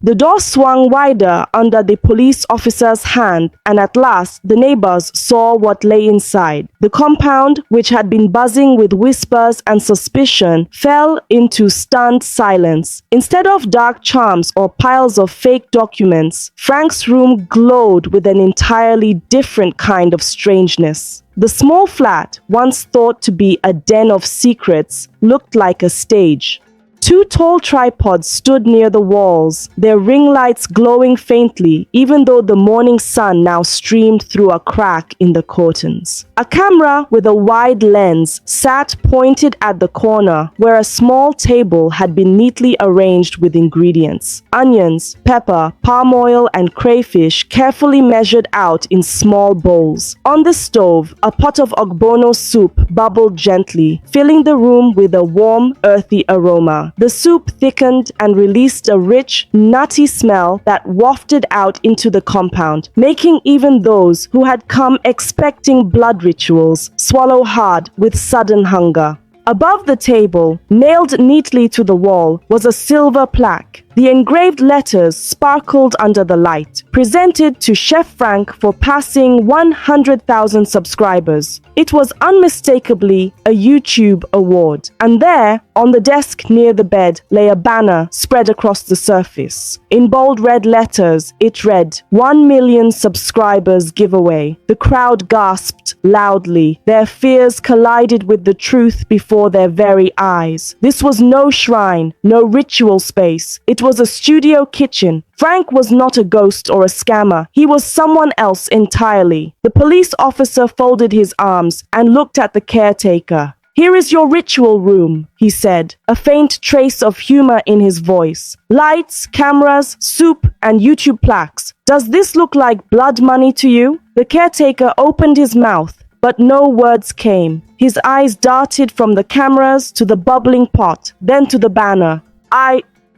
The door swung wider under the police officer's hand, and at last the neighbors saw what lay inside. The compound, which had been buzzing with whispers and suspicion, fell into stunned silence. Instead of dark charms or piles of fake documents, Frank's room glowed with an entirely different kind of strangeness. The small flat, once thought to be a den of secrets, looked like a stage. 2 tall tripods stood near the walls, their ring lights glowing faintly, even though the morning sun now streamed through a crack in the curtains. A camera with a wide lens sat pointed at the corner where a small table had been neatly arranged with ingredients. Onions, pepper, palm oil, and crayfish carefully measured out in small bowls. On the stove, a pot of ogbono soup bubbled gently, filling the room with a warm, earthy aroma. The soup thickened and released a rich, nutty smell that wafted out into the compound, making even those who had come expecting blood rituals swallow hard with sudden hunger. Above the table, nailed neatly to the wall, was a silver plaque. The engraved letters sparkled under the light, presented to Chef Frank for passing 100,000 subscribers. It was unmistakably a YouTube award, and there, on the desk near the bed, lay a banner spread across the surface. In bold red letters, it read, 1 million subscribers giveaway. The crowd gasped loudly. Their fears collided with the truth before their very eyes. This was no shrine, no ritual space. It was a studio kitchen. Frank was not a ghost or a scammer. He was someone else entirely. The police officer folded his arms and looked at the caretaker. "Here is your ritual room," he said, a faint trace of humor in his voice. "Lights, cameras, soup, and YouTube plaques. Does this look like blood money to you?" The caretaker opened his mouth, but no words came. His eyes darted from the cameras to the bubbling pot, then to the banner.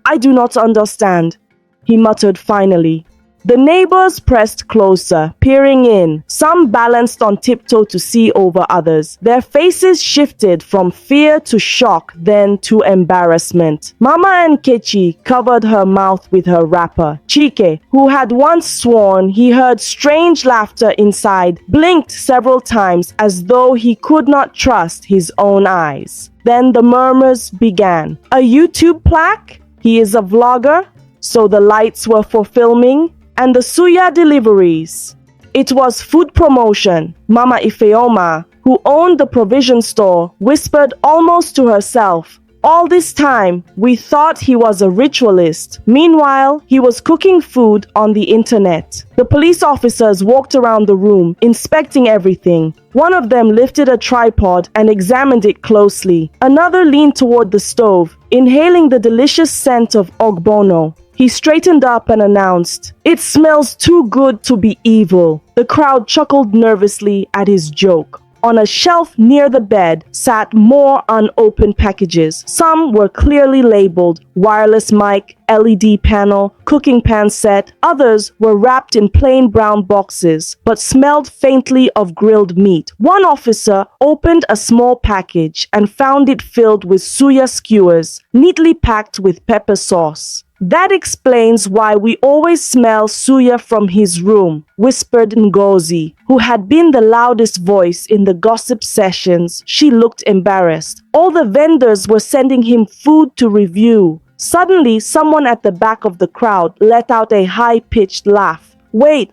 I do not understand," he muttered finally. The neighbors pressed closer, peering in. Some balanced on tiptoe to see over others. Their faces shifted from fear to shock, then to embarrassment. Mama Nkechi covered her mouth with her wrapper. Chike, who had once sworn he heard strange laughter inside, blinked several times as though he could not trust his own eyes. Then the murmurs began. "A YouTube plaque? He is a vlogger? So the lights were for filming? And the suya deliveries?" It was food promotion. Mama Ifeoma, who owned the provision store, whispered almost to herself, "All this time, we thought he was a ritualist. Meanwhile, he was cooking food on the internet." The police officers walked around the room, inspecting everything. One of them lifted a tripod and examined it closely. Another leaned toward the stove, inhaling the delicious scent of ogbono. He straightened up and announced, "It smells too good to be evil." The crowd chuckled nervously at his joke. On a shelf near the bed sat more unopened packages. Some were clearly labeled wireless mic, LED panel, cooking pan set. Others were wrapped in plain brown boxes, but smelled faintly of grilled meat. One officer opened a small package and found it filled with suya skewers, neatly packed with pepper sauce. "That explains why we always smell suya from his room," whispered Ngozi, who had been the loudest voice in the gossip sessions. She looked embarrassed. All the vendors were sending him food to review. Suddenly, someone at the back of the crowd let out a high-pitched laugh. Wait,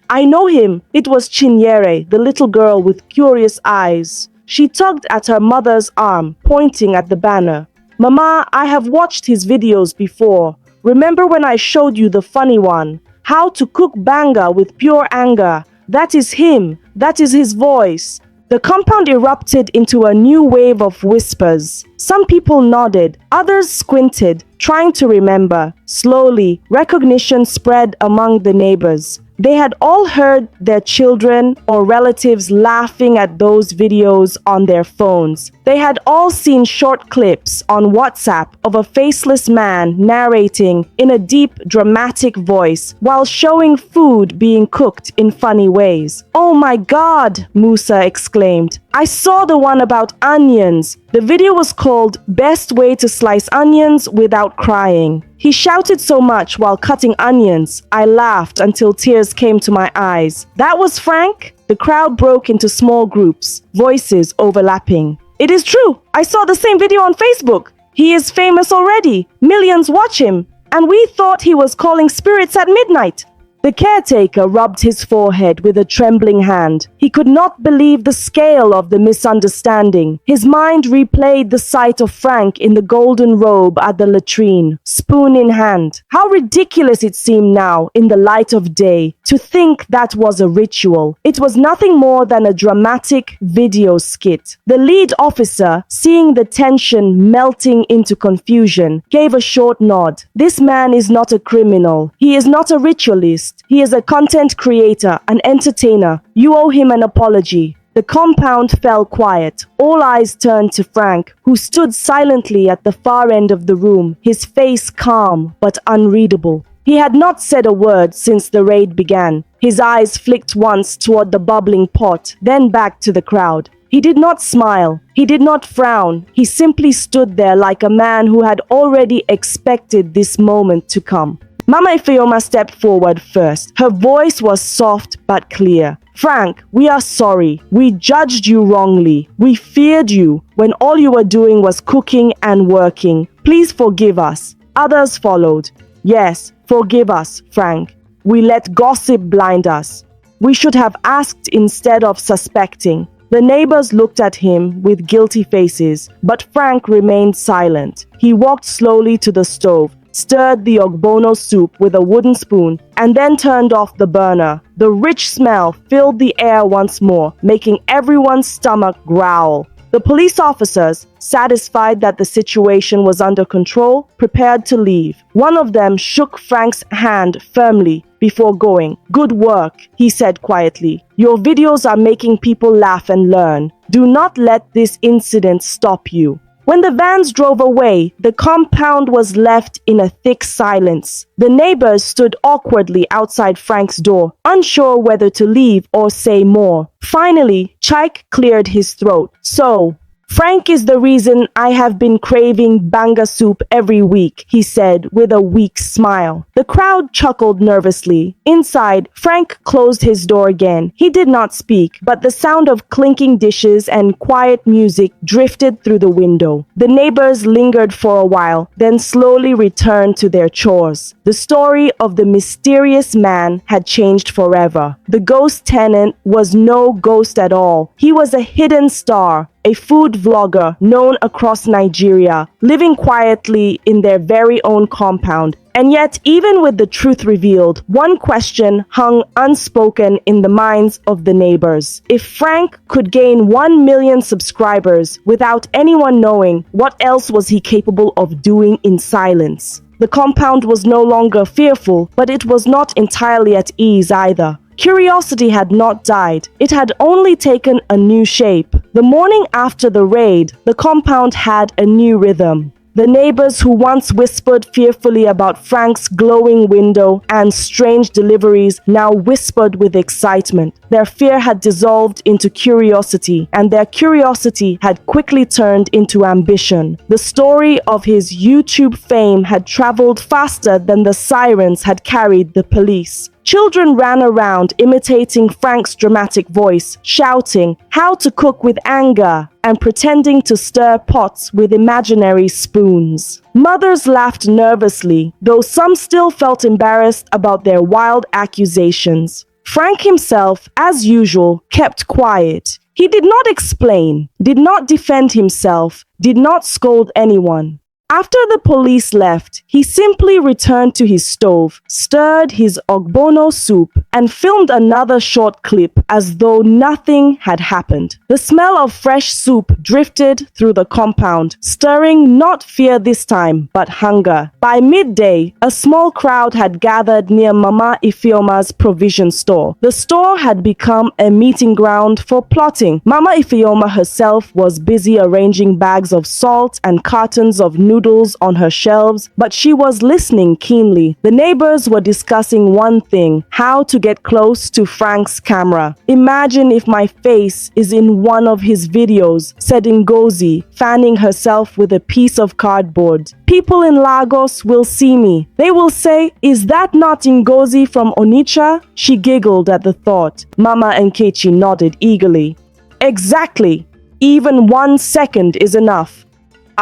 I know him. It was Chinyere, the little girl with curious eyes. She tugged at her mother's arm, pointing at the banner. "Mama, I have watched his videos before. Remember when I showed you the funny one? How to cook banga with pure anger. That is him. That is his voice." The compound erupted into a new wave of whispers. Some people nodded, others squinted, trying to remember. Slowly, recognition spread among the neighbors. They had all heard their children or relatives laughing at those videos on their phones. They had all seen short clips on WhatsApp of a faceless man narrating in a deep, dramatic voice while showing food being cooked in funny ways. "Oh my God," Musa exclaimed. "I saw the one about onions." The video was called "Best Way to Slice Onions Without Crying." He shouted so much while cutting onions, I laughed until tears came to my eyes. "That was Frank?" The crowd broke into small groups, voices overlapping. "It is true. I saw the same video on Facebook. He is famous already. Millions watch him. And we thought he was calling spirits at midnight." The caretaker rubbed his forehead with a trembling hand. He could not believe the scale of the misunderstanding. His mind replayed the sight of Frank in the golden robe at the latrine, spoon in hand. How ridiculous it seemed now, in the light of day, to think that was a ritual. It was nothing more than a dramatic video skit. The lead officer, seeing the tension melting into confusion, gave a short nod. This man is not a criminal. He is not a ritualist. He is a content creator, an entertainer. You owe him an apology. The compound fell quiet. All eyes turned to Frank, who stood silently at the far end of the room, his face calm but unreadable. He had not said a word since the raid began. His eyes flicked once toward the bubbling pot, then back to the crowd. He did not smile. He did not frown. He simply stood there like a man who had already expected this moment to come. Mama Ifeoma stepped forward first. Her voice was soft but clear. "Frank, we are sorry. We judged you wrongly. We feared you when all you were doing was cooking and working. Please forgive us." Others followed. "Yes, forgive us, Frank. We let gossip blind us. We should have asked instead of suspecting." The neighbors looked at him with guilty faces, but Frank remained silent. He walked slowly to the stove, stirred the ogbono soup with a wooden spoon, and then turned off the burner. The rich smell filled the air once more, making everyone's stomach growl. The police officers, satisfied that the situation was under control, prepared to leave. One of them shook Frank's hand firmly before going. "Good work," he said quietly. "Your videos are making people laugh and learn. Do not let this incident stop you." When the vans drove away, the compound was left in a thick silence. The neighbors stood awkwardly outside Frank's door, unsure whether to leave or say more. Finally, Chike cleared his throat. "So, Frank is the reason I have been craving banga soup every week," he said with a weak smile. The crowd chuckled nervously. Inside, Frank closed his door again. He did not speak, but the sound of clinking dishes and quiet music drifted through the window. The neighbors lingered for a while, then slowly returned to their chores. The story of the mysterious man had changed forever. The ghost tenant was no ghost at all. He was a hidden star, a food vlogger known across Nigeria, living quietly in their very own compound. And yet, even with the truth revealed, one question hung unspoken in the minds of the neighbors. If Frank could gain 1 million subscribers without anyone knowing, what else was he capable of doing in silence? The compound was no longer fearful, but it was not entirely at ease either. Curiosity had not died. It had only taken a new shape. The morning after the raid, the compound had a new rhythm. The neighbors who once whispered fearfully about Frank's glowing window and strange deliveries now whispered with excitement. Their fear had dissolved into curiosity, and their curiosity had quickly turned into ambition. The story of his YouTube fame had traveled faster than the sirens had carried the police. Children ran around imitating Frank's dramatic voice, shouting how to cook with anger and pretending to stir pots with imaginary spoons. Mothers laughed nervously, though some still felt embarrassed about their wild accusations. Frank himself, as usual, kept quiet. He did not explain, did not defend himself, did not scold anyone. After the police left, he simply returned to his stove, stirred his ogbono soup, and filmed another short clip as though nothing had happened. The smell of fresh soup drifted through the compound, stirring not fear this time, but hunger. By midday, a small crowd had gathered near Mama Ifeoma's provision store. The store had become a meeting ground for plotting. Mama Ifeoma herself was busy arranging bags of salt and cartons of noodles on her shelves, but she was listening keenly. The neighbors were discussing one thing: how to get close to Frank's camera. "Imagine if my face is in one of his videos," said Ngozi, fanning herself with a piece of cardboard. "People in Lagos will see me. They will say, 'Is that not Ngozi from Onitsha?'" She giggled at the thought. Mama Nkechi nodded eagerly. "Exactly. Even 1 second is enough.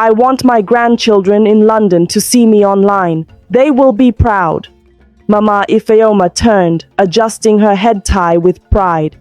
I want my grandchildren in London to see me online. They will be proud." Mama Ifeoma turned, adjusting her head tie with pride.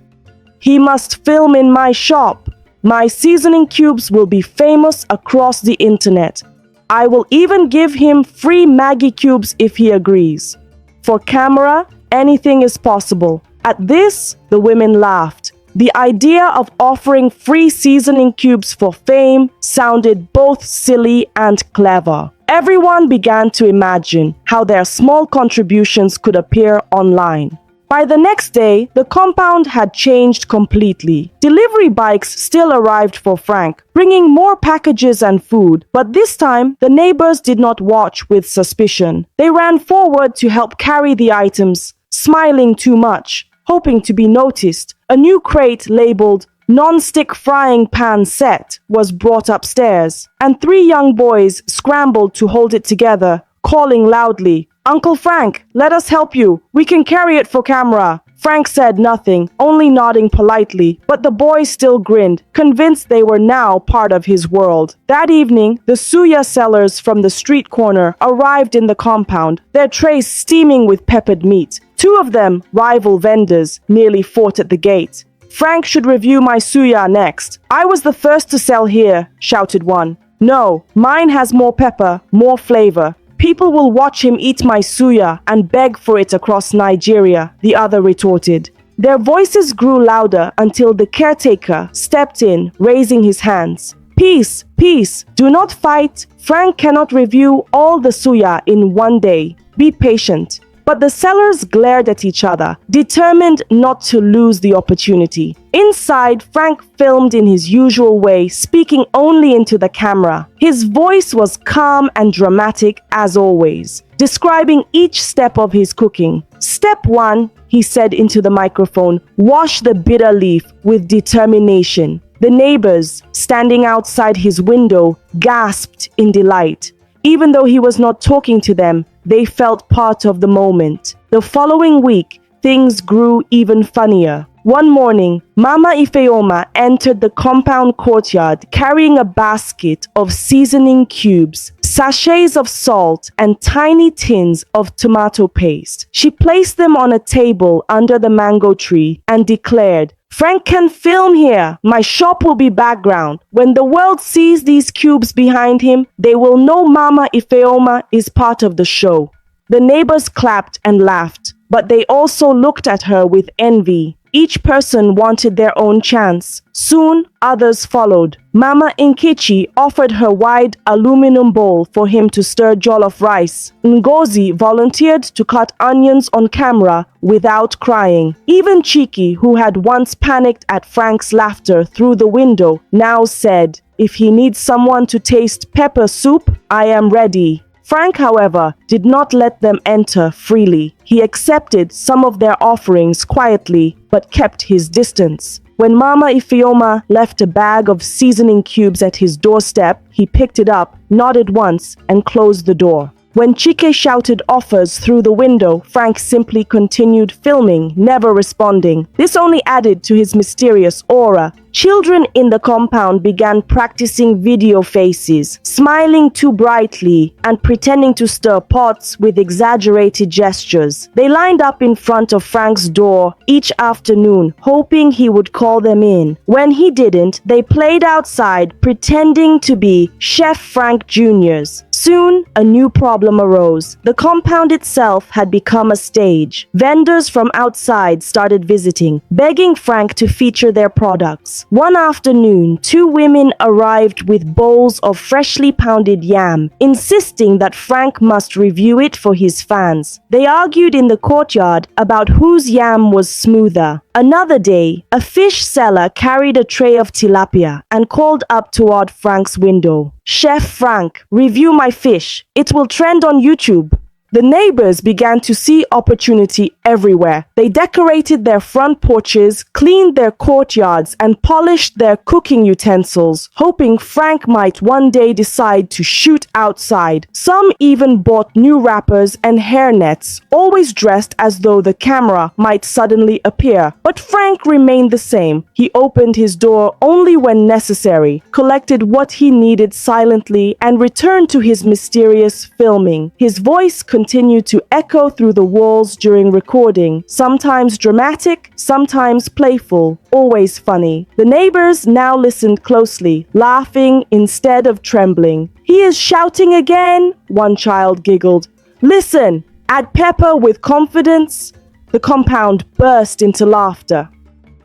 "He must film in my shop. My seasoning cubes will be famous across the internet. I will even give him free Maggie cubes if he agrees. For camera, anything is possible." At this, the women laughed. The idea of offering free seasoning cubes for fame sounded both silly and clever. Everyone began to imagine how their small contributions could appear online. By the next day, the compound had changed completely. Delivery bikes still arrived for Frank, bringing more packages and food, but this time, the neighbors did not watch with suspicion. They ran forward to help carry the items, smiling too much, hoping to be noticed. A new crate labeled "Non-stick frying pan set" was brought upstairs, and 3 young boys scrambled to hold it together, calling loudly, "Uncle Frank, let us help you. We can carry it for camera." Frank said nothing, only nodding politely, but the boys still grinned, convinced they were now part of his world. That evening, the suya sellers from the street corner arrived in the compound, their trays steaming with peppered meat. 2 of them, rival vendors, nearly fought at the gate. "Frank should review my suya next. I was the first to sell here," shouted one. "No, mine has more pepper, more flavor. People will watch him eat my suya and beg for it across Nigeria," the other retorted. Their voices grew louder until the caretaker stepped in, raising his hands. "Peace, peace, do not fight. Frank cannot review all the suya in one day. Be patient." But the sellers glared at each other, determined not to lose the opportunity. Inside, Frank filmed in his usual way, speaking only into the camera. His voice was calm and dramatic as always, describing each step of his cooking. "Step 1, he said into the microphone, "wash the bitter leaf with determination." The neighbors, standing outside his window, gasped in delight. Even though he was not talking to them, they felt part of the moment. The following week, things grew even funnier. One morning, Mama Ifeoma entered the compound courtyard carrying a basket of seasoning cubes, sachets of salt, and tiny tins of tomato paste. She placed them on a table under the mango tree and declared, "Frank can film here. My shop will be background. When the world sees these cubes behind him, they will know Mama Ifeoma is part of the show." The neighbors clapped and laughed, but they also looked at her with envy. Each person wanted their own chance. Soon, others followed. Mama Nkechi offered her wide aluminum bowl for him to stir jollof rice. Ngozi volunteered to cut onions on camera without crying. Even Chiki, who had once panicked at Frank's laughter through the window, now said, "If he needs someone to taste pepper soup, I am ready." Frank, however, did not let them enter freely. He accepted some of their offerings quietly, but kept his distance. When Mama Ifeoma left a bag of seasoning cubes at his doorstep, he picked it up, nodded once, and closed the door. When Chike shouted offers through the window, Frank simply continued filming, never responding. This only added to his mysterious aura. Children in the compound began practicing video faces, smiling too brightly and pretending to stir pots with exaggerated gestures. They lined up in front of Frank's door each afternoon, hoping he would call them in. When he didn't, they played outside, pretending to be Chef Frank Jr.'s. Soon, a new problem arose. The compound itself had become a stage. Vendors from outside started visiting, begging Frank to feature their products. One afternoon, two women arrived with bowls of freshly pounded yam, insisting that Frank must review it for his fans. They argued in the courtyard about whose yam was smoother. Another day, a fish seller carried a tray of tilapia and called up toward Frank's window. "Chef Frank, review my fish. It will trend on YouTube." The neighbors began to see opportunity everywhere. They decorated their front porches, cleaned their courtyards, and polished their cooking utensils, hoping Frank might one day decide to shoot outside. Some even bought new wrappers and hairnets, always dressed as though the camera might suddenly appear. But Frank remained the same. He opened his door only when necessary, collected what he needed silently, and returned to his mysterious filming. His voice continued to echo through the walls during recording, sometimes dramatic, sometimes playful, always funny. The neighbors now listened closely, laughing instead of trembling. "He is shouting again," one child giggled. "Listen, add pepper with confidence." The compound burst into laughter.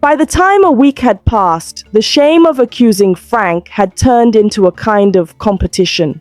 By the time a week had passed, the shame of accusing Frank had turned into a kind of competition.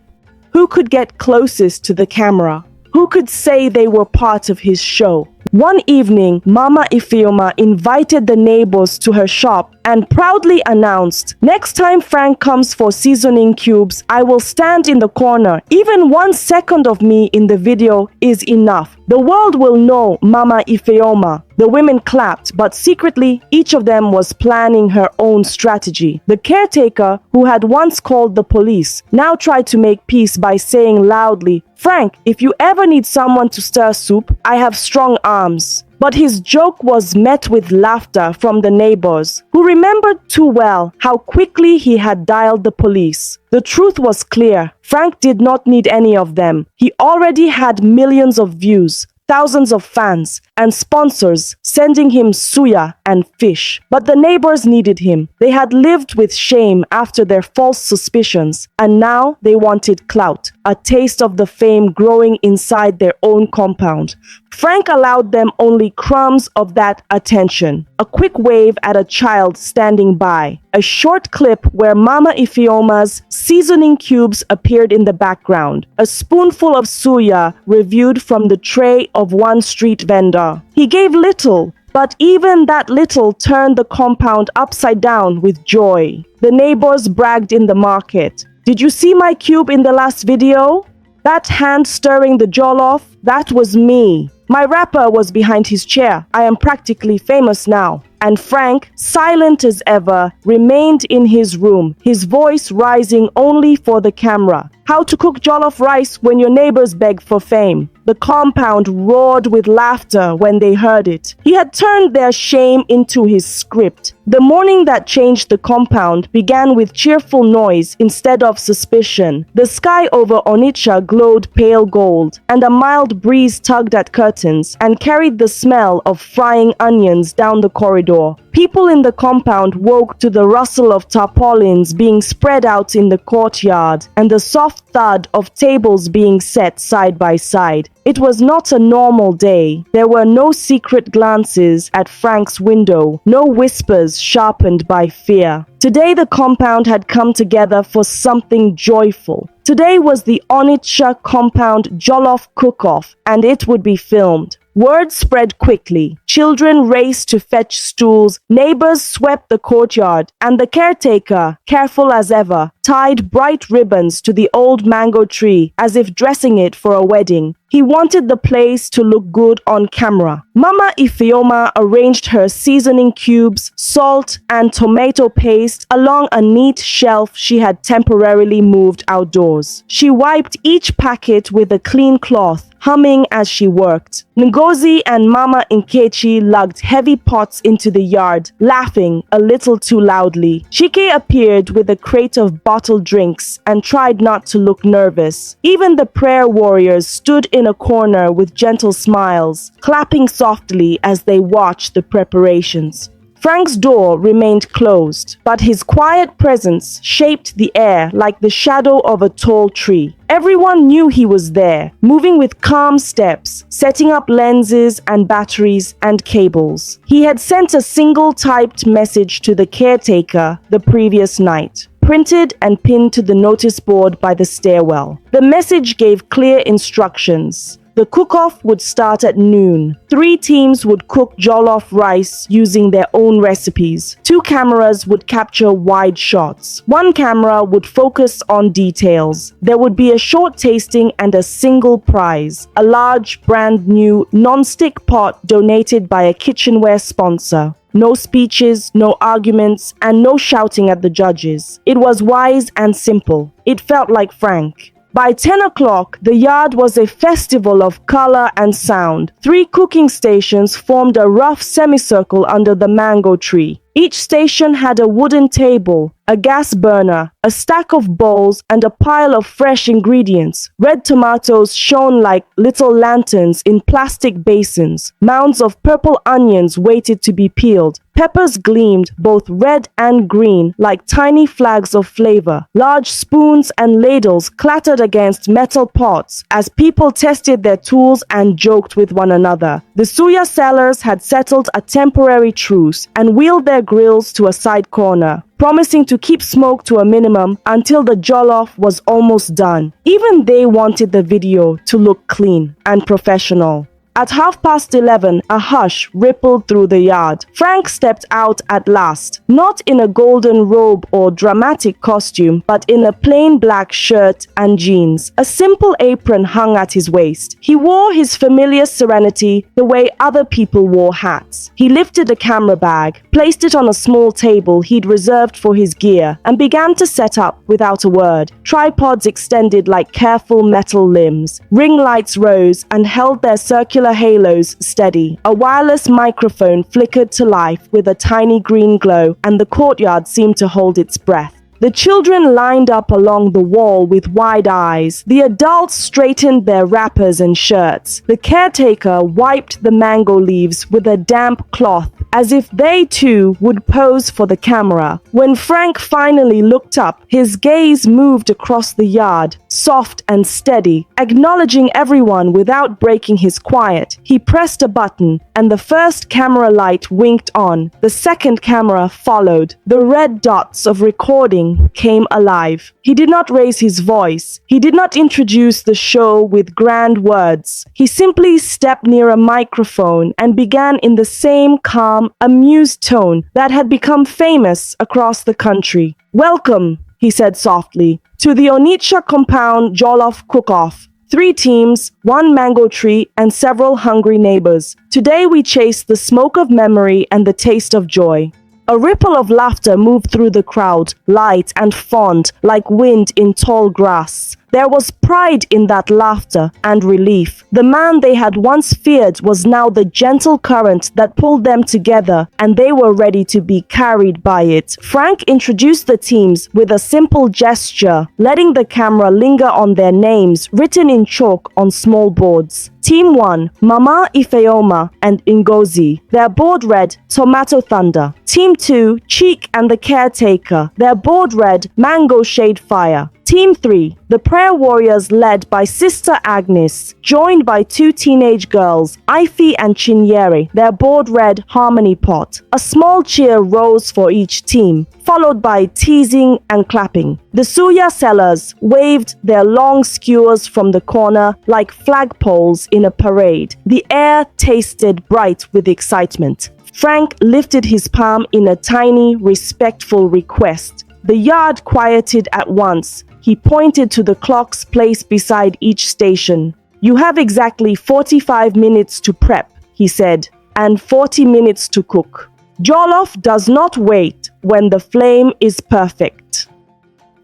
Who could get closest to the camera? Who could say they were part of his show? One evening, Mama Ifeoma invited the neighbors to her shop and proudly announced, "Next time Frank comes for seasoning cubes, I will stand in the corner. Even 1 second of me in the video is enough. The world will know Mama Ifeoma." The women clapped, but secretly, each of them was planning her own strategy. The caretaker, who had once called the police, now tried to make peace by saying loudly, "Frank, if you ever need someone to stir soup, I have strong arms." But his joke was met with laughter from the neighbors, who remembered too well how quickly he had dialed the police. The truth was clear. Frank did not need any of them. He already had millions of views, thousands of fans, and sponsors sending him suya and fish. But the neighbors needed him. They had lived with shame after their false suspicions, and now they wanted clout, a taste of the fame growing inside their own compound. Frank allowed them only crumbs of that attention. A quick wave at a child standing by. A short clip where Mama Ifeoma's seasoning cubes appeared in the background. A spoonful of suya reviewed from the tray of one street vendor. He gave little, but even that little turned the compound upside down with joy. The neighbors bragged in the market. "Did you see my cube in the last video? That hand stirring the jollof, that was me. My wrapper was behind his chair. I am practically famous now." And Frank, silent as ever, remained in his room, his voice rising only for the camera. How to cook jollof rice when your neighbors beg for fame. The compound roared with laughter when they heard it. He had turned their shame into his script. The morning that changed the compound began with cheerful noise instead of suspicion. The sky over Onitsha glowed pale gold, and a mild breeze tugged at curtains and carried the smell of frying onions down the corridor. People in the compound woke to the rustle of tarpaulins being spread out in the courtyard and the soft thud of tables being set side by side. It was not a normal day. There were no secret glances at Frank's window, no whispers sharpened by fear. Today the compound had come together for something joyful. Today was the Onitsha compound Jolof cookoff, and it would be filmed. Word spread quickly. Children raced to fetch stools, neighbors swept the courtyard, and the caretaker, careful as ever, tied bright ribbons to the old mango tree as if dressing it for a wedding. He wanted the place to look good on camera. Mama Ifeoma arranged her seasoning cubes, salt, and tomato paste along a neat shelf she had temporarily moved outdoors. She wiped each packet with a clean cloth, humming as she worked. Ngozi and Mama Nkechi lugged heavy pots into the yard, laughing a little too loudly. Chike appeared with a crate of bottled drinks and tried not to look nervous. Even the prayer warriors stood in a corner with gentle smiles, clapping softly as they watched the preparations. Frank's door remained closed, but his quiet presence shaped the air like the shadow of a tall tree. Everyone knew he was there, moving with calm steps, setting up lenses and batteries and cables. He had sent a single typed message to the caretaker the previous night, printed and pinned to the notice board by the stairwell. The message gave clear instructions. The cookoff would start at noon. 3 teams would cook jollof rice using their own recipes. 2 cameras would capture wide shots. 1 camera would focus on details. There would be a short tasting and a single prize, a large, brand new, non-stick pot donated by a kitchenware sponsor. No speeches, no arguments, and no shouting at the judges. It was wise and simple. It felt like Frank. By 10 o'clock, the yard was a festival of color and sound. 3 cooking stations formed a rough semicircle under the mango tree. Each station had a wooden table, a gas burner, a stack of bowls, and a pile of fresh ingredients. Red tomatoes shone like little lanterns in plastic basins. Mounds of purple onions waited to be peeled. Peppers gleamed, both red and green, like tiny flags of flavor. Large spoons and ladles clattered against metal pots as people tested their tools and joked with one another. The suya sellers had settled a temporary truce and wheeled their grills to a side corner, promising to keep smoke to a minimum until the jollof was almost done. Even they wanted the video to look clean and professional. At 11:30, a hush rippled through the yard. Frank stepped out at last, not in a golden robe or dramatic costume, but in a plain black shirt and jeans. A simple apron hung at his waist. He wore his familiar serenity the way other people wore hats. He lifted a camera bag, placed it on a small table he'd reserved for his gear, and began to set up without a word. Tripods extended like careful metal limbs. Ring lights rose and held their circular halos steady. A wireless microphone flickered to life with a tiny green glow, and the courtyard seemed to hold its breath. The children lined up along the wall with wide eyes. The adults straightened their wrappers and shirts. The caretaker wiped the mango leaves with a damp cloth as if they too would pose for the camera. When Frank finally looked up, his gaze moved across the yard, soft and steady, acknowledging everyone without breaking his quiet. He pressed a button, and the first camera light winked on. The second camera followed. The red dots of recording came alive. He did not raise his voice. He did not introduce the show with grand words. He simply stepped near a microphone and began in the same calm, amused tone that had become famous across the country. "Welcome," he said softly, "to the Onitsha compound Jolof cook-off. 3 teams, 1 mango tree, and several hungry neighbors. Today we chase the smoke of memory and the taste of joy." A ripple of laughter moved through the crowd, light and fond, like wind in tall grass. There was pride in that laughter and relief. The man they had once feared was now the gentle current that pulled them together, and they were ready to be carried by it. Frank introduced the teams with a simple gesture, letting the camera linger on their names written in chalk on small boards. Team 1, Mama Ifeoma and Ngozi. Their board read Tomato Thunder. Team 2, Cheek and the Caretaker. Their board read Mango Shade Fire. Team 3, the prayer warriors led by Sister Agnes, joined by 2 teenage girls, Ife and Chinyere. Their board read Harmony Pot. A small cheer rose for each team, followed by teasing and clapping. The suya sellers waved their long skewers from the corner like flagpoles in a parade. The air tasted bright with excitement. Frank lifted his palm in a tiny, respectful request. The yard quieted at once. He pointed to the clocks placed beside each station. "You have exactly 45 minutes to prep," he said, "and 40 minutes to cook. Jollof does not wait when the flame is perfect."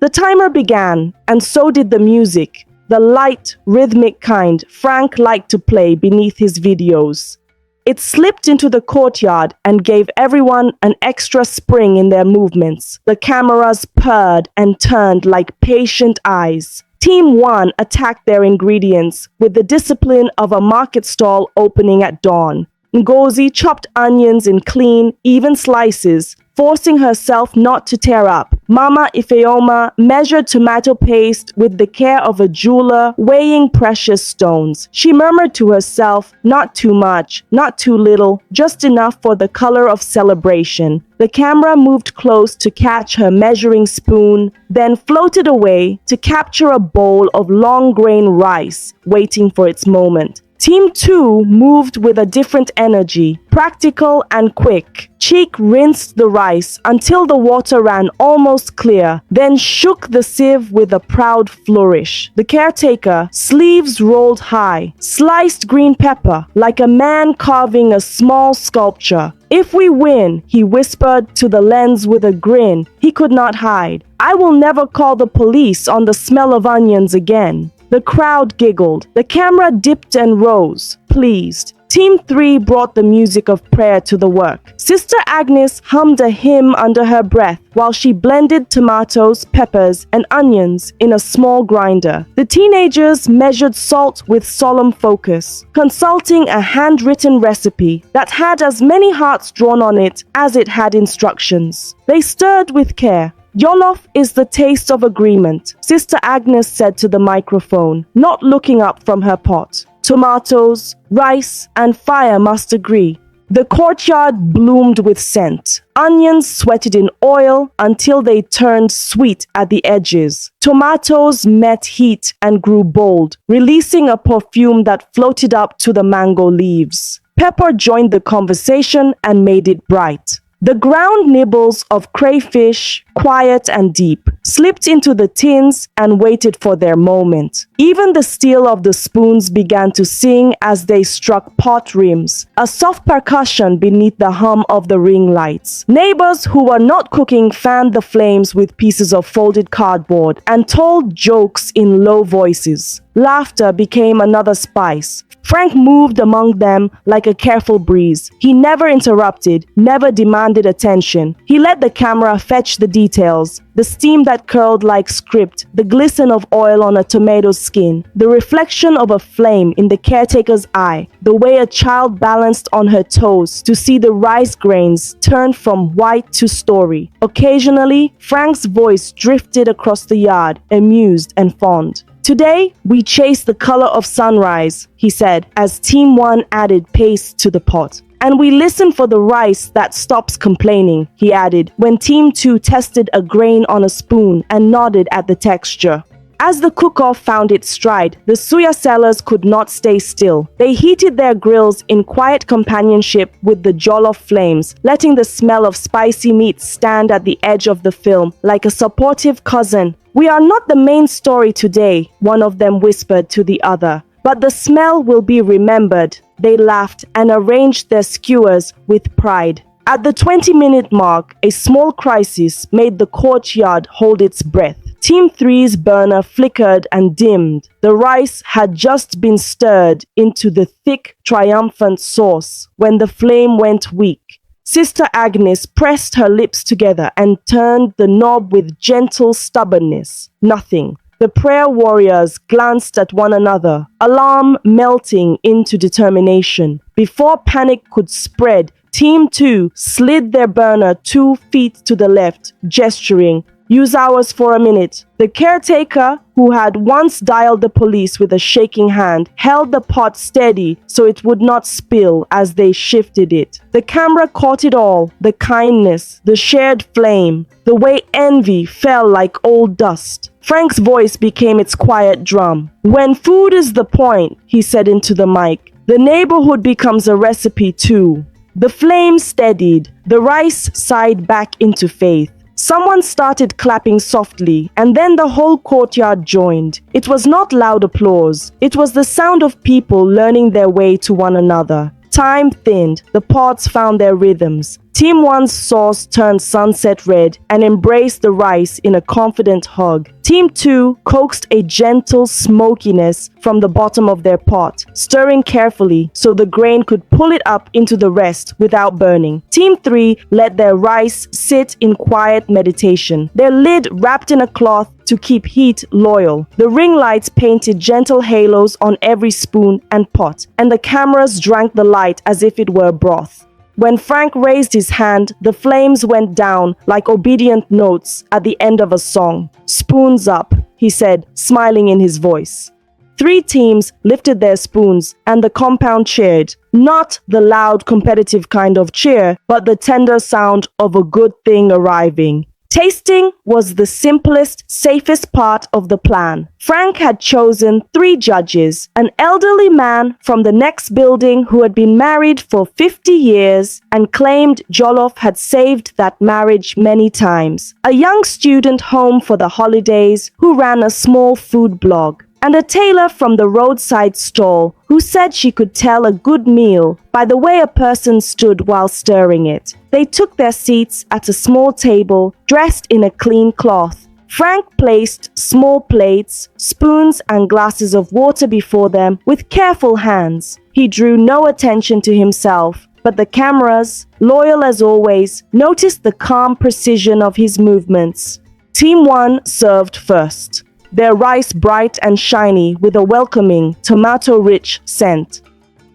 The timer began, and so did the music. the light, rhythmic kind Frank liked to play beneath his videos. It slipped into the courtyard and gave everyone an extra spring in their movements. The cameras purred and turned like patient eyes. Team 1 attacked their ingredients with the discipline of a market stall opening at dawn. Ngozi chopped onions in clean, even slices, forcing herself not to tear up. Mama Ifeoma measured tomato paste with the care of a jeweler weighing precious stones. She murmured to herself, not too much, not too little, just enough for the color of celebration. The camera moved close to catch her measuring spoon, then floated away to capture a bowl of long-grain rice, waiting for its moment. Team 2 moved with a different energy, practical and quick. Cheek rinsed the rice until the water ran almost clear, then shook the sieve with a proud flourish. The caretaker, sleeves rolled high, sliced green pepper like a man carving a small sculpture. "If we win," he whispered to the lens with a grin he could not hide, "I will never call the police on the smell of onions again." The crowd giggled. The camera dipped and rose, pleased. Team 3 brought the music of prayer to the work. Sister Agnes hummed a hymn under her breath while she blended tomatoes, peppers, and onions in a small grinder. The teenagers measured salt with solemn focus, consulting a handwritten recipe that had as many hearts drawn on it as it had instructions. They stirred with care. "Jolof is the taste of agreement," Sister Agnes said to the microphone, not looking up from her pot. "Tomatoes, rice, and fire must agree." The courtyard bloomed with scent. Onions sweated in oil until they turned sweet at the edges. Tomatoes met heat and grew bold, releasing a perfume that floated up to the mango leaves. Pepper joined the conversation and made it bright. The ground nibbles of crayfish, quiet and deep, slipped into the tins and waited for their moment. Even the steel of the spoons began to sing as they struck pot rims, a soft percussion beneath the hum of the ring lights. Neighbors who were not cooking fanned the flames with pieces of folded cardboard and told jokes in low voices. Laughter became another spice. Frank moved among them like a careful breeze. He never interrupted, never demanded attention. He let the camera fetch the details, the steam that curled like script, the glisten of oil on a tomato's skin, the reflection of a flame in the caretaker's eye, the way a child balanced on her toes to see the rice grains turn from white to story. Occasionally, Frank's voice drifted across the yard, amused and fond. "Today, we chase the color of sunrise," he said, as Team 1 added paste to the pot. "And we listen for the rice that stops complaining," he added, when Team 2 tested a grain on a spoon and nodded at the texture. As the cookoff found its stride, the suya sellers could not stay still. They heated their grills in quiet companionship with the jollof flames, letting the smell of spicy meat stand at the edge of the film like a supportive cousin. "We are not the main story today," one of them whispered to the other, "but the smell will be remembered." They laughed and arranged their skewers with pride. At the 20-minute mark, a small crisis made the courtyard hold its breath. Team 3's burner flickered and dimmed. The rice had just been stirred into the thick, triumphant sauce when the flame went weak. Sister Agnes pressed her lips together and turned the knob with gentle stubbornness. Nothing. The prayer warriors glanced at one another, alarm melting into determination. Before panic could spread, Team 2 slid their burner 2 feet to the left, gesturing, "Use ours for a minute." The caretaker, who had once dialed the police with a shaking hand, held the pot steady so it would not spill as they shifted it. The camera caught it all, the kindness, the shared flame, the way envy fell like old dust. Frank's voice became its quiet drum. "When food is the point," he said into the mic, "the neighborhood becomes a recipe too." The flame steadied. The rice sighed back into faith. Someone started clapping softly, and then the whole courtyard joined. It was not loud applause. It was the sound of people learning their way to one another. Time thinned, the pots found their rhythms. Team 1's sauce turned sunset red and embraced the rice in a confident hug. Team 2 coaxed a gentle smokiness from the bottom of their pot, stirring carefully so the grain could pull it up into the rest without burning. Team 3 let their rice sit in quiet meditation, their lid wrapped in a cloth to keep heat loyal. The ring lights painted gentle halos on every spoon and pot, and the cameras drank the light as if it were broth. When Frank raised his hand, the flames went down like obedient notes at the end of a song. "Spoons up," he said, smiling in his voice. 3 teams lifted their spoons and the compound cheered. Not the loud competitive kind of cheer, but the tender sound of a good thing arriving. Tasting was the simplest, safest part of the plan. Frank had chosen 3 judges, an elderly man from the next building who had been married for 50 years and claimed Jolof had saved that marriage many times, a young student home for the holidays who ran a small food blog, and a tailor from the roadside stall who said she could tell a good meal by the way a person stood while stirring it. They took their seats at a small table dressed in a clean cloth. Frank placed small plates, spoons, and glasses of water before them with careful hands. He drew no attention to himself, but the cameras, loyal as always, noticed the calm precision of his movements. Team 1 served first, their rice bright and shiny with a welcoming, tomato-rich scent.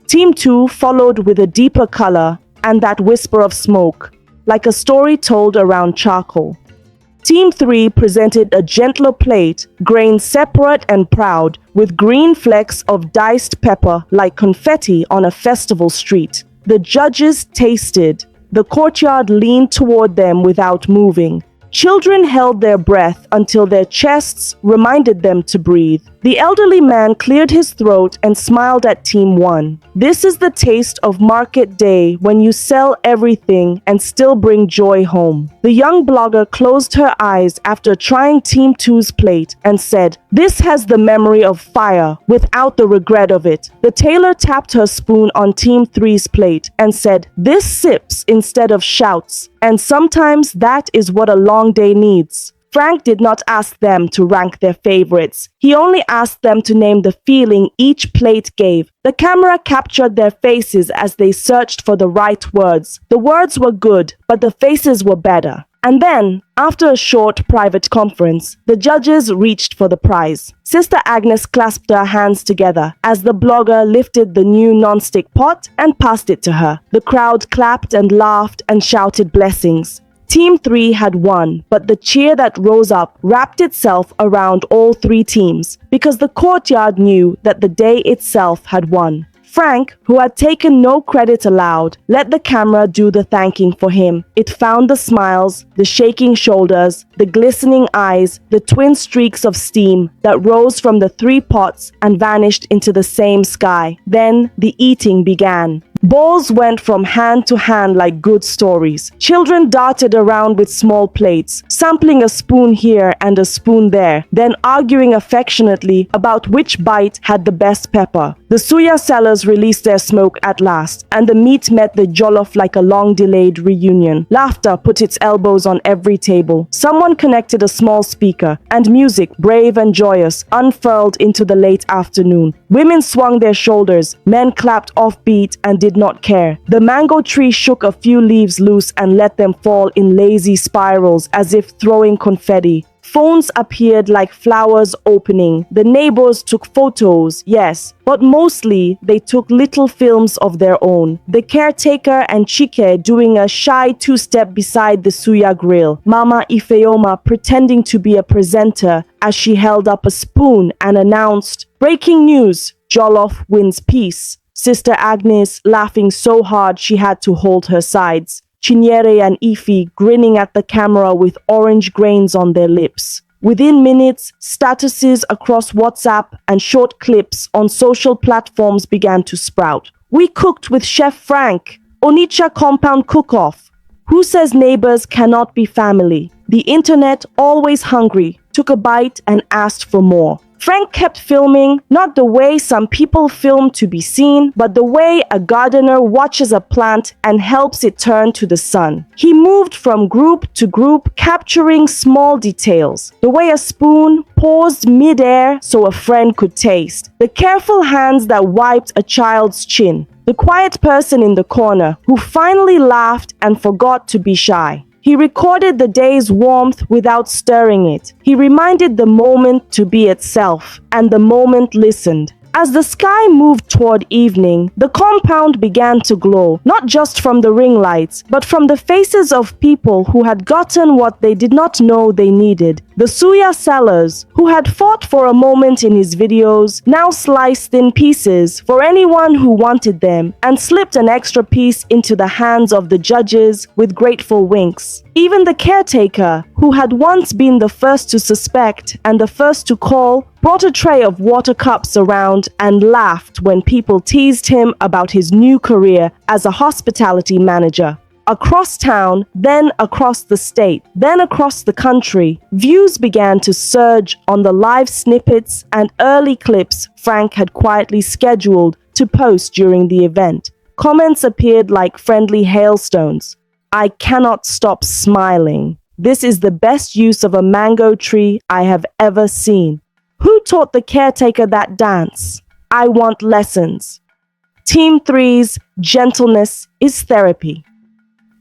Team 2 followed with a deeper color and that whisper of smoke, like a story told around charcoal. Team 3 presented a gentler plate, grained separate and proud, with green flecks of diced pepper like confetti on a festival street. The judges tasted. The courtyard leaned toward them without moving. Children held their breath until their chests reminded them to breathe. The elderly man cleared his throat and smiled at Team 1. This is the taste of market day when you sell everything and still bring joy home. The young blogger closed her eyes after trying Team 2's plate and said, "This has the memory of fire without the regret of it." The tailor tapped her spoon on Team 3's plate and said, "This sips instead of shouts. And sometimes that is what a long day needs." Frank did not ask them to rank their favorites. He only asked them to name the feeling each plate gave. The camera captured their faces as they searched for the right words. The words were good, but the faces were better. And then, after a short private conference, the judges reached for the prize. Sister Agnes clasped her hands together as the blogger lifted the new non-stick pot and passed it to her. The crowd clapped and laughed and shouted blessings. Team 3 had won, but the cheer that rose up wrapped itself around all 3 teams because the courtyard knew that the day itself had won. Frank, who had taken no credit allowed, let the camera do the thanking for him. It found the smiles, the shaking shoulders, the glistening eyes, the twin streaks of steam that rose from the 3 pots and vanished into the same sky. Then the eating began. Bowls went from hand to hand like good stories. Children darted around with small plates, sampling a spoon here and a spoon there, then arguing affectionately about which bite had the best pepper. The suya sellers released their smoke at last, and the meat met the jollof like a long-delayed reunion. Laughter put its elbows on every table. Someone connected a small speaker, and music, brave and joyous, unfurled into the late afternoon. Women swung their shoulders, men clapped offbeat and did not care. The mango tree shook a few leaves loose and let them fall in lazy spirals as if throwing confetti. Phones appeared like flowers opening. The neighbors took photos, yes, but mostly they took little films of their own. The caretaker and Chike doing a shy 2-step beside the suya grill. Mama Ifeoma pretending to be a presenter as she held up a spoon and announced, "Breaking news, Jolof wins peace." Sister Agnes laughing so hard she had to hold her sides. Chinyere and Ify grinning at the camera with orange grains on their lips. Within minutes, statuses across WhatsApp and short clips on social platforms began to sprout. "We cooked with Chef Frank. Onitsha compound cookoff. Who says neighbors cannot be family?" The internet, always hungry, took a bite and asked for more. Frank kept filming, not the way some people film to be seen, but the way a gardener watches a plant and helps it turn to the sun. He moved from group to group, capturing small details. The way a spoon paused mid-air so a friend could taste. The careful hands that wiped a child's chin. The quiet person in the corner who finally laughed and forgot to be shy. He recorded the day's warmth without stirring it. He reminded the moment to be itself, and the moment listened. As the sky moved toward evening, the compound began to glow, not just from the ring lights, but from the faces of people who had gotten what they did not know they needed. The suya sellers, who had fought for a moment in his videos, now sliced thin pieces for anyone who wanted them and slipped an extra piece into the hands of the judges with grateful winks. Even the caretaker, who had once been the first to suspect and the first to call, brought a tray of water cups around and laughed when people teased him about his new career as a hospitality manager. Across town, then across the state, then across the country, views began to surge on the live snippets and early clips Frank had quietly scheduled to post during the event. Comments appeared like friendly hailstones. I cannot stop smiling. This is the best use of a mango tree I have ever seen. Who taught the caretaker that dance? I want lessons. Team 3's gentleness is therapy.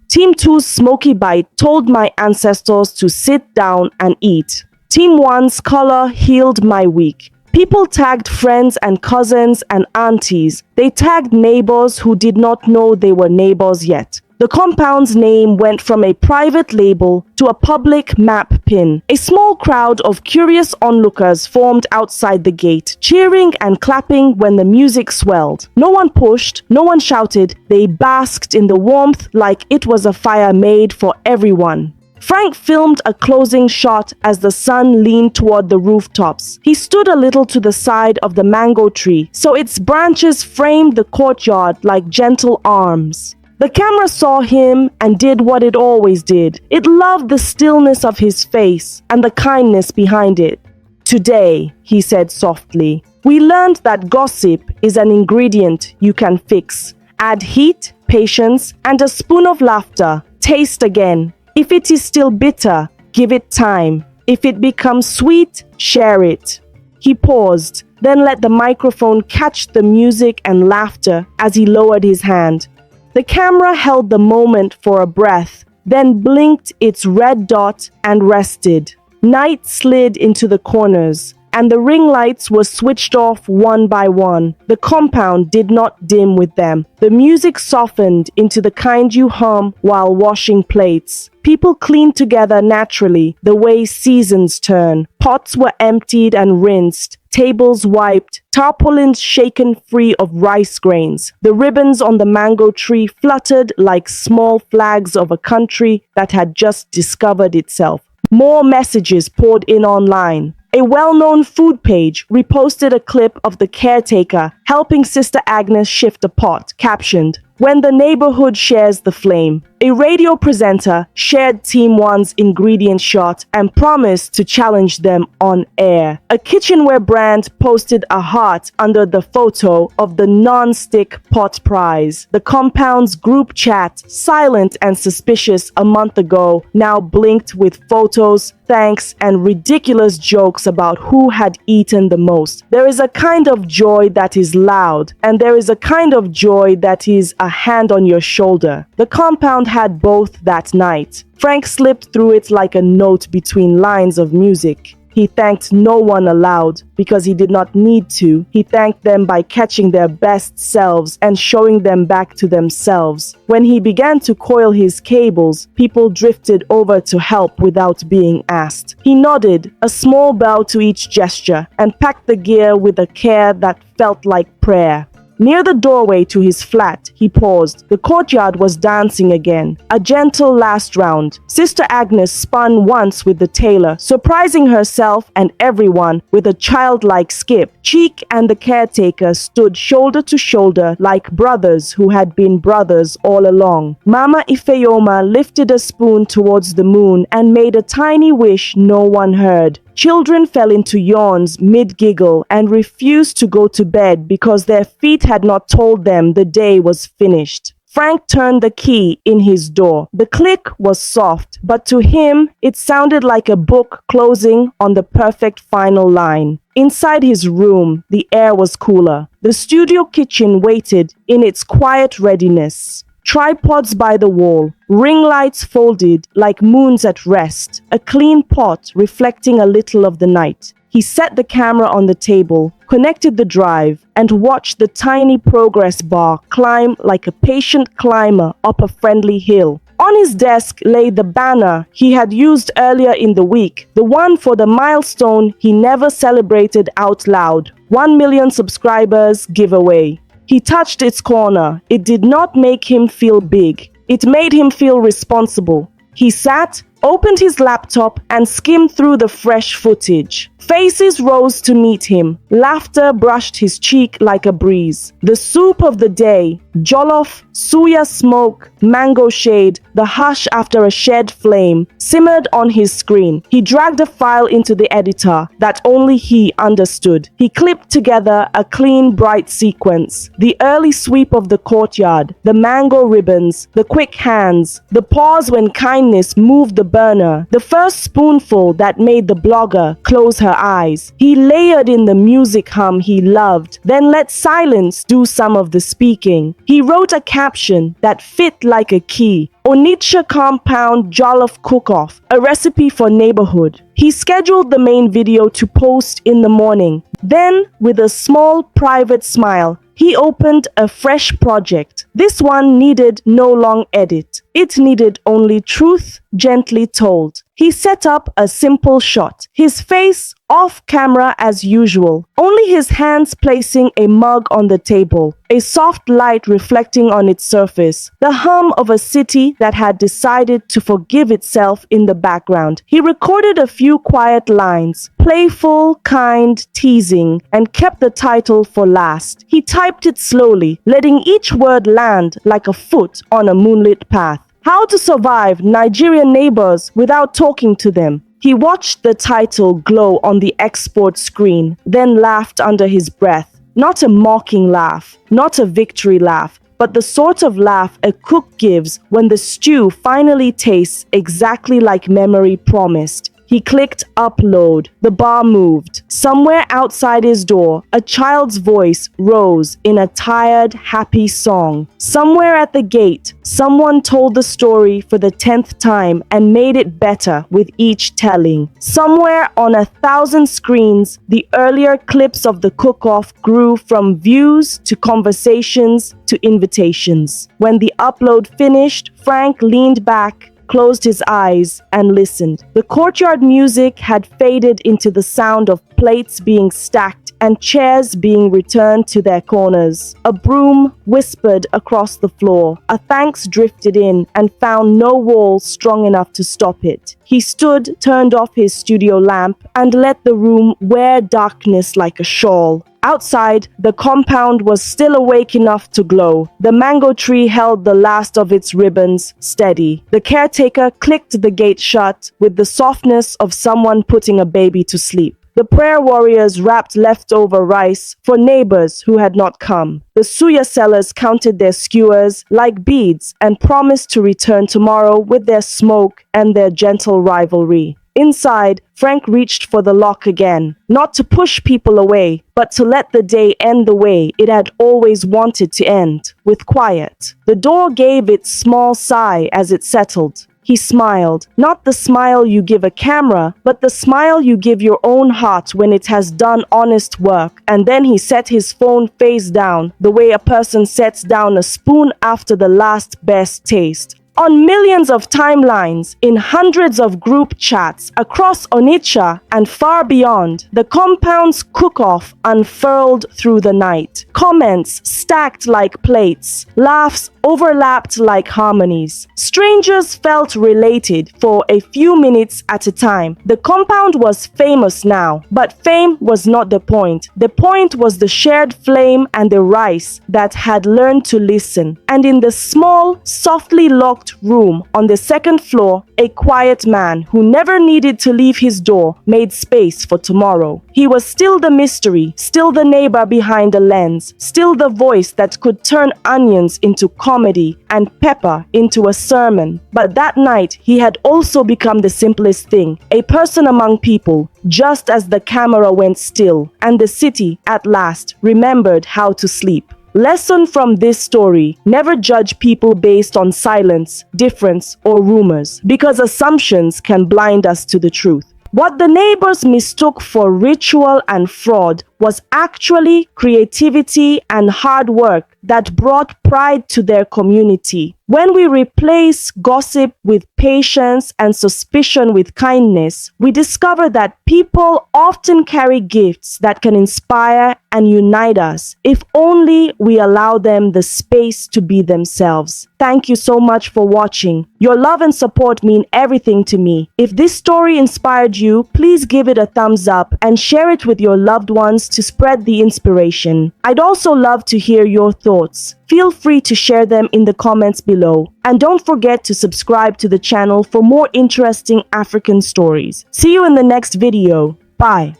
Team 2's smoky bite told my ancestors to sit down and eat. Team 1's color healed my week. People tagged friends and cousins and aunties. They tagged neighbors who did not know they were neighbors yet. The compound's name went from a private label to a public map pin. A small crowd of curious onlookers formed outside the gate, cheering and clapping when the music swelled. No one pushed, no one shouted. They basked in the warmth like it was a fire made for everyone. Frank filmed a closing shot as the sun leaned toward the rooftops. He stood a little to the side of the mango tree, so its branches framed the courtyard like gentle arms. The camera saw him and did what it always did. It loved the stillness of his face and the kindness behind it. Today, he said softly, we learned that gossip is an ingredient you can fix. Add heat, patience, and a spoon of laughter. Taste again. If it is still bitter, give it time. If it becomes sweet, share it. He paused, then let the microphone catch the music and laughter as he lowered his hand. The camera held the moment for a breath, then blinked its red dot and rested. Night slid into the corners, and the ring lights were switched off one by one. The compound did not dim with them. The music softened into the kind you hum while washing plates. People cleaned together naturally, the way seasons turn. Pots were emptied and rinsed, tables wiped, tarpaulins shaken free of rice grains. The ribbons on the mango tree fluttered like small flags of a country that had just discovered itself. More messages poured in online. A well-known food page reposted a clip of the caretaker helping Sister Agnes shift a pot, captioned, "When the neighborhood shares the flame." A radio presenter shared Team 1's ingredient shot and promised to challenge them on air. A kitchenware brand posted a heart under the photo of the non-stick pot prize. The compound's group chat, silent and suspicious a month ago, now blinked with photos, thanks, and ridiculous jokes about who had eaten the most. There is a kind of joy that is loud, and there is a kind of joy that is a hand on your shoulder. The compound had both that night. Frank slipped through it like a note between lines of music. He thanked no one aloud because he did not need to. He thanked them by catching their best selves and showing them back to themselves. When he began to coil his cables, people drifted over to help without being asked. He nodded, a small bow to each gesture, and packed the gear with a care that felt like prayer. Near the doorway to his flat, He paused. The courtyard was dancing again. A gentle last round. Sister Agnes spun once with the tailor, surprising herself and everyone with a childlike skip. Cheek and the caretaker stood shoulder to shoulder like brothers who had been brothers all along. Mama Ifeoma lifted a spoon towards the moon and made a tiny wish no one heard. Children fell into yawns mid-giggle and refused to go to bed because their feet had not told them the day was finished. Frank turned the key in his door. The click was soft, but to him, it sounded like a book closing on the perfect final line. Inside his room, the air was cooler. The studio kitchen waited in its quiet readiness. Tripods by the wall, ring lights folded like moons at rest, a clean pot reflecting a little of the night. He set the camera on the table, connected the drive, and watched the tiny progress bar climb like a patient climber up a friendly hill. On his desk lay the banner he had used earlier in the week, the one for the milestone he never celebrated out loud, 1 million subscribers giveaway. He touched its corner. It did not make him feel big. It made him feel responsible. He sat, opened his laptop, and skimmed through the fresh footage. Faces rose to meet him. Laughter brushed his cheek like a breeze. The soup of the day, jollof, suya smoke, mango shade, the hush after a shed flame, simmered on his screen. He dragged a file into the editor that only he understood. He clipped together a clean, bright sequence. The early sweep of the courtyard, the mango ribbons, the quick hands, the pause when kindness moved the burner, the first spoonful that made the blogger close her eyes. He layered in the music hum he loved, then let silence do some of the speaking. He wrote a caption that fit like a key. Onitsha compound Jolof cookoff, a recipe for neighborhood. He scheduled the main video to post in the morning. Then, with a small private smile, he opened a fresh project. This one needed no long edit. It needed only truth gently told. He set up a simple shot. His face off camera as usual, only his hands placing a mug on the table, a soft light reflecting on its surface, the hum of a city that had decided to forgive itself in the background. He recorded a few quiet lines, playful, kind, teasing, and kept the title for last. He typed it slowly, letting each word land like a foot on a moonlit path. How to survive Nigerian neighbors without talking to them. He watched the title glow on the export screen, then laughed under his breath. Not a mocking laugh, not a victory laugh, but the sort of laugh a cook gives when the stew finally tastes exactly like memory promised. He clicked upload. The bar moved. Somewhere outside his door, a child's voice rose in a tired, happy song. Somewhere at the gate, someone told the story for the 10th time and made it better with each telling. Somewhere on 1,000 screens, the earlier clips of the cook-off grew from views to conversations to invitations. When the upload finished, Frank leaned back, closed his eyes, and listened. The courtyard music had faded into the sound of plates being stacked and chairs being returned to their corners. A broom whispered across the floor. A thanks drifted in and found no wall strong enough to stop it. He stood, turned off his studio lamp, and let the room wear darkness like a shawl. Outside, the compound was still awake enough to glow. The mango tree held the last of its ribbons steady. The caretaker clicked the gate shut with the softness of someone putting a baby to sleep. The prayer warriors wrapped leftover rice for neighbors who had not come. The suya sellers counted their skewers like beads and promised to return tomorrow with their smoke and their gentle rivalry. Inside, Frank reached for the lock again, not to push people away, but to let the day end the way it had always wanted to end, with quiet. The door gave its small sigh as it settled. He smiled, not the smile you give a camera, but the smile you give your own heart when it has done honest work. And then he set his phone face down, the way a person sets down a spoon after the last best taste. On millions of timelines, in hundreds of group chats across Onitsha and far beyond, the compound's cookoff unfurled through the night. Comments stacked like plates, laughs overlapped like harmonies. Strangers felt related for a few minutes at a time. The compound was famous now, but fame was not the point. The point was the shared flame and the rice that had learned to listen. And in the small, softly locked room on the second floor, a quiet man who never needed to leave his door made space for tomorrow. He was still the mystery, still the neighbor behind the lens, still the voice that could turn onions into comedy and pepper into a sermon. But that night, he had also become the simplest thing, a person among people, just as the camera went still and the city, at last, remembered how to sleep. Lesson from this story: never judge people based on silence, difference, or rumors, because assumptions can blind us to the truth. What the neighbors mistook for ritual and fraud was actually creativity and hard work that brought pride to their community. When we replace gossip with patience and suspicion with kindness, we discover that people often carry gifts that can inspire and unite us if only we allow them the space to be themselves. Thank you so much for watching. Your love and support mean everything to me. If this story inspired you, please give it a thumbs up and share it with your loved ones to spread the inspiration. I'd also love to hear your thoughts. Feel free to share them in the comments below. And don't forget to subscribe to the channel for more interesting African stories. See you in the next video. Bye.